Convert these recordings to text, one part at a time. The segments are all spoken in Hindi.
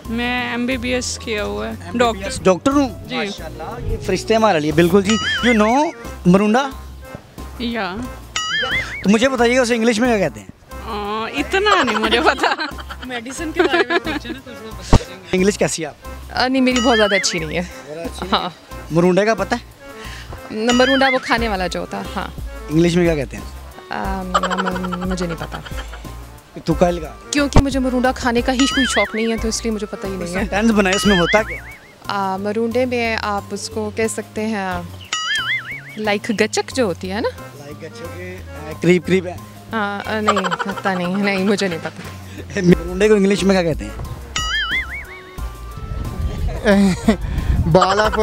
मैं MBBS किया हुआ है, डॉक्टर हूँ जी। माशाल्लाह, ये फरिश्ते हमारे लिए बिल्कुल जी। You know मरुंडा? या तो मुझे बताइएगा उसे इंग्लिश में क्या कहते हैं? इतना नहीं मुझे पता। मेडिसिन के बारे में पूछे ना, कुछ लोग बता देंगे। इंग्लिश कैसी है आप? नहीं, मेरी बहुत ज़्यादा अच्छी नहीं है। हाँ, मरुंडे का पता है? मरूंडा वो खाने वाला जो होता है। हाँ, इंग्लिश में क्या कहते हैं? मुझे नहीं पता, तू कल का क्योंकि मुझे मरूंडा खाने का ही कोई शौक नहीं है, तो इसलिए मुझे पता ही नहीं है। सेंटेंस बनाए, उसमें होता क्या? मरूंडे में आप उसको कह सकते हैं लाइक गचक जो होती है ना। लाइक अच्छे करीब करीब है। हाँ, नहीं पता नहीं, मुझे नहीं पता। मरुंडे को इंग्लिश में क्या कहते हैं? बाल ऑफ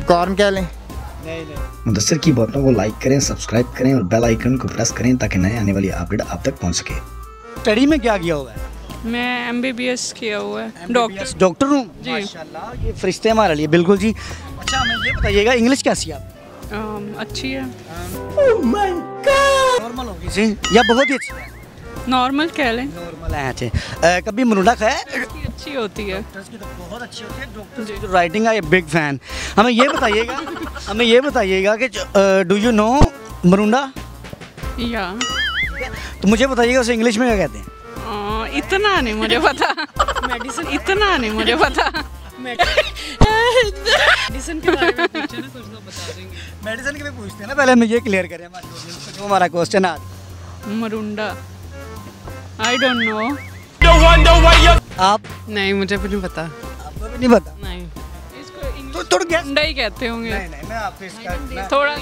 कॉर्न कह लें। मुदस्सिर की बातों को लाइक करें, सब्सक्राइब करें और बेल आइकन को प्रेस करें ताकि नए आने वाली अपडेट आप तक पहुंच सके। स्टडी में क्या किया हुआ है? मैं MBBS किया हुआ है, डॉक्टर हूँ जी। माशाल्लाह, ये फरिश्ते हमारे लिए बिल्कुल जी। अच्छा, हमें ये बताइएगा इंग्लिश कैसी है आप? अच्छी है। नॉर्मल होगी सी या बहुत ही अच्छी है? नॉर्मल कह लें। नॉर्मल है। अच्छे कभी मरुंडा खाया है? इसकी अच्छी होती है। डॉक्टर्स की तो बहुत अच्छी होती है। डॉक्टर्स की जो राइटिंग है, ये बिग फैन। हमें ये बताइएगा कि डू यू नो मरुंडा? या तो मुझे बताइएगा उसे इंग्लिश में क्या कहते हैं? इतना नहीं मुझे पता। मेडिसिन इतना नहीं मुझे पता। मेडिसिन के बारे में पूछे ना, कुछ लोग बता देंगे। मेडिसिन के भी पूछते हैं ना, पहले हमें ये क्लियर करें जो हमारा क्वेश्चन आज। मरुंडा आई डोंट नो। आप? नहीं, मुझे भी नहीं पता। आपको भी नहीं पता? नहीं, इसको तो थोड़ा गैस। मुंडा ही कहते होंगे। नहीं, मैं आपको इसका थोड़ा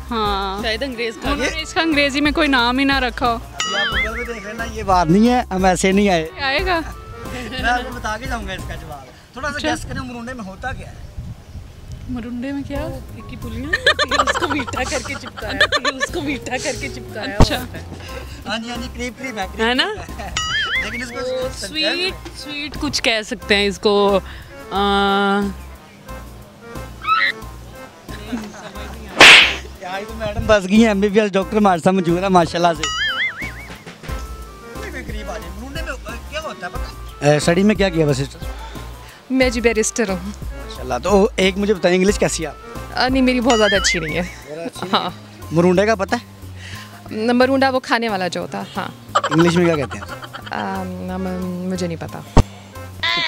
हाँ, शायद इसका अंग्रेजी में कोई नाम ही ना रखा हो। अभी आप गूगल पे देख रहे हैं ना, ये बात नहीं है, हम ऐसे नहीं आए। आएगा। मैं आपको बता के जाऊंगा इसका जवाब। थोड़ा सा गैस करें, मरुंडे में होता क्या है? मरुंडे में क्या? की पुलियां उसको मीठा करके चिपकाया। अच्छा, हाँ जी, करीब है ना। लेकिन इसको स्वीट कुछ कह सकते हैं इसको। यार, तो मैडम बस गई हैं। MBBS डॉक्टर हमारे साथ मौजूद है माशाल्लाह से। करीब आ जाए। मरुंडे में क्या होता है पता है? स्टडी में क्या किया वैसे? मैं जी बैरिस्टर हूँ माशाल्लाह। तो एक मुझे बताइए इंग्लिश कैसी है आप? नहीं, मेरी बहुत ज़्यादा अच्छी नहीं है। हाँ, मरुंडे का पता है? मरूंडा वो खाने वाला जो होता है। हाँ, इंग्लिश में क्या कहते हैं? मुझे नहीं पता,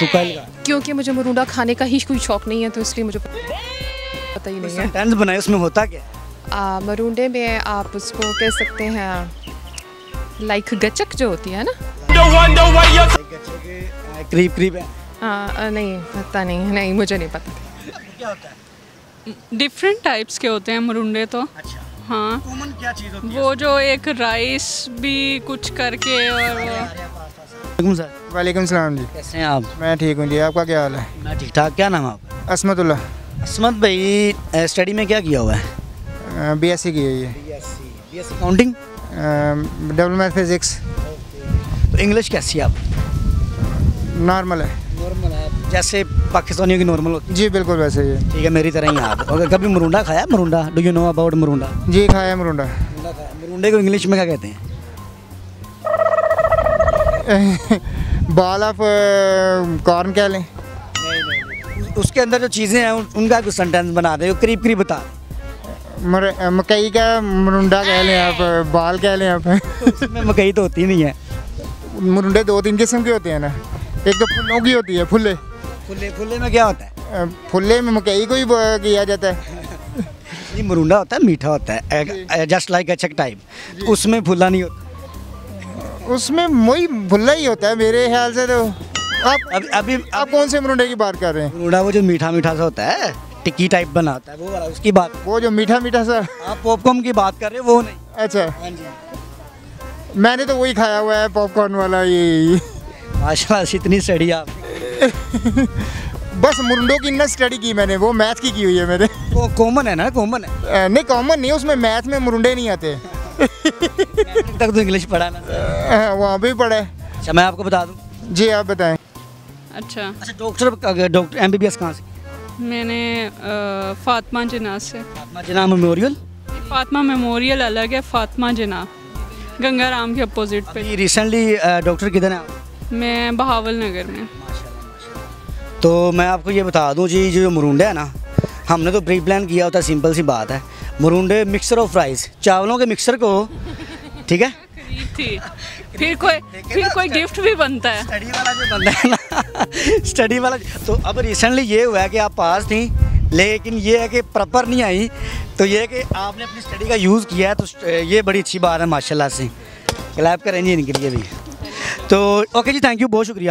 तू कल का क्योंकि मुझे मरूंडा खाने का ही कोई शौक नहीं है, तो इसलिए मुझे पता ही नहीं है। सेंटेंस बनाए, उसमें होता क्या है? मरूंडे में आप उसको कह सकते हैं लाइक गचक जो होती है ना। करीब करीब है। हाँ, नहीं पता नहीं, मुझे नहीं पता। क्या होता है? डिफरेंट टाइप्स के होते हैं मरुंडे तो। अच्छा, हाँ, कॉमन क्या चीज़ होती है? वो जो एक राइस भी कुछ करके और वालेकुम सर। वालेकुम सलाम जी। कैसे हैं आप? मैं ठीक हूँ जी, आपका क्या हाल है? मैं ठीक ठाक। क्या नाम है आपका? असमतुल्ला। असमत भाई, स्टडी में क्या किया हुआ है? BSc की है ये। BSc accounting. Double math physics. तो इंग्लिश कैसी है आप? नॉर्मल है। नॉर्मल है, जैसे पाकिस्तानियों की नॉर्मल होती जी, बिल्कुल वैसे ही है। है। ठीक है, मेरी तरह ही आप। और कभी मरुंडा खाया? मरुंडा, डू यू नो अबाउट मरुंडा? जी, खाया मरुंडा। मरुंडे को इंग्लिश में क्या कहते हैं? बाल ऑफ कॉर्न कह लें। उसके अंदर जो चीज़ें हैं उनका कुछ सेंटेंस बना दे, करीब करीब बता। मकई का मरुंडा कह लें आप, बाल कह लें आप। उसमें मकई तो होती नहीं है। मरुंडे 2-3 किस्म के होते हैं ना। एक तो फुल्लों की होती है, फुल्ले। फुल्ले में क्या होता है? फुल्ले में मकई को ही किया जाता है। ये मरुंडा होता है, मीठा होता है, जस्ट लाइक अचक टाइप। उसमें फुल्ला नहीं होता। उसमें वही फुल्ला ही होता है मेरे ख्याल से। तो अभी आप कौन से मरुंडे की बात कर रहे हैं? मरुंडा वो जो मीठा मीठा सा होता है, टिक्की टाइप बना होता है, वो वाला, उसकी बात। वो जो मीठा मीठा सा। आप पॉपकॉर्न की बात कर रहे हो, वो नहीं। अच्छा, हाँ जी, मैंने तो वही खाया हुआ है, पॉपकॉर्न वाला ये। माशाल्लाह से इतनी स्टडी आप। बस मुरुंडों की ना स्टडी की मैंने, वो मैथ की हुई है मेरे। वो कॉमन है ना, कॉमन है। नहीं, कॉमन नहीं, उसमें मैथ में मुरुंडे नहीं आते। तक तो इंग्लिश पढ़ा ना। वहाँ भी पढ़ा है। अच्छा, मैं आपको बता दूं। जी, आप बताएं। अच्छा, डॉक्टर MBBS कहाँ से? मैंने फातिमा जिन्ना से। फातिमा जिन्ना मेमोरियल? फातिमा मेमोरियल अलग है, फातिमा जिन्ना गंगाराम के अपोजिट पे। रिसेंटली डॉक्टर किधर है आप? मैं बहावल नगर में। माशाल्लाह। तो मैं आपको ये बता दूं जी, जो मुरुंडे है ना, हमने तो प्री प्लान किया होता है, सिंपल सी बात है। मुरुंडे मिक्सर ऑफ राइस, चावलों के मिक्सर को, ठीक है, थी फिर कोई गिफ्ट भी बनता है। स्टडी वाला जो बनता है ना स्टडी वाला। तो अब रिसेंटली ये हुआ है कि आप पास थी, लेकिन ये है कि प्रॉपर नहीं आई, तो ये है कि आपने अपनी स्टडी का यूज़ किया है, तो ये बड़ी अच्छी बात है माशाल्लाह से। क्लैप करें जी इनके लिए भी। तो ओके जी, थैंक यू, बहुत शुक्रिया।